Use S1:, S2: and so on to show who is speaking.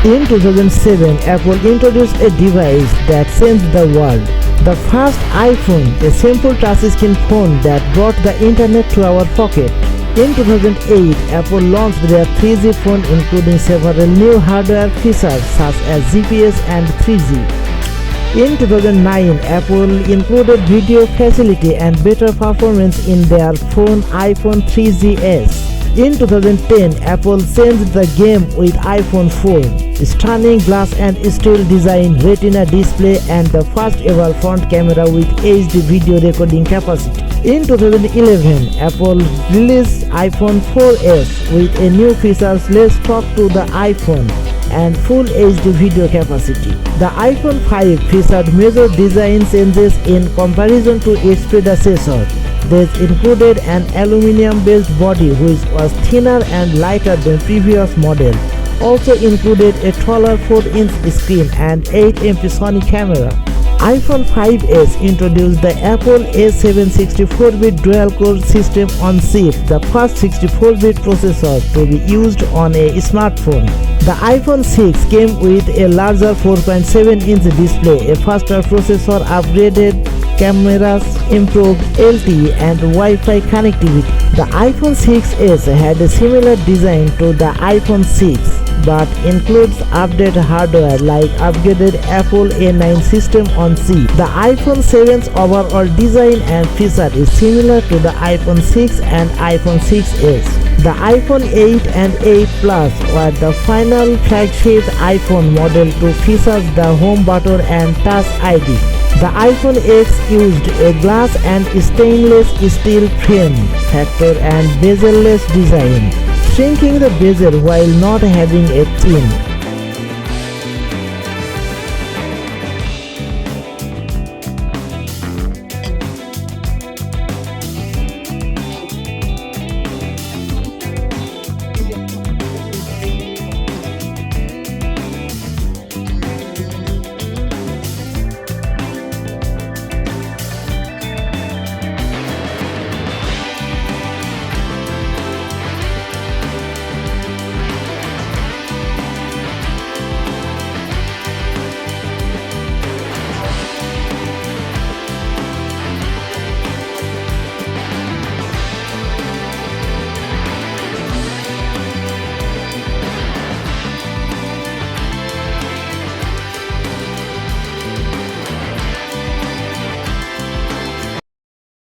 S1: In 2007, Apple introduced a device that changed the world. The first iPhone, a simple touchscreen phone that brought the internet to our pocket. In 2008, Apple launched their 3G phone, including several new hardware features such as GPS and 3G. In 2009, Apple included video facility and better performance in their phone iPhone 3GS. In 2010, Apple changed the game with iPhone 4, stunning glass and steel design, Retina display, and the first ever front camera with HD video recording capacity. In 2011, Apple released iPhone 4S with a new features Let's Talk to the iPhone and full HD video capacity. The iPhone 5 featured major design changes in comparison to its predecessor. This included an aluminum-based body which was thinner and lighter than previous model. Also included a taller 4-inch screen and 8MP Sony camera. iPhone 5s introduced the Apple A7 64-bit dual-core system on chip, the first 64-bit processor to be used on a smartphone. The iPhone 6 came with a larger 4.7-inch display, a faster processor, upgraded cameras, improved LTE and Wi-Fi connectivity. The iPhone 6s had a similar design to the iPhone 6 but includes updated hardware like upgraded Apple A9 system on chip. The iPhone 7's overall design and feature is similar to the iPhone 6 and iPhone 6s. The iPhone 8 and 8 Plus were the final flagship iPhone model to feature the home button and Touch ID. The iPhone X used a glass and stainless steel frame factor and bezel-less design, shrinking the bezel while not having a chin.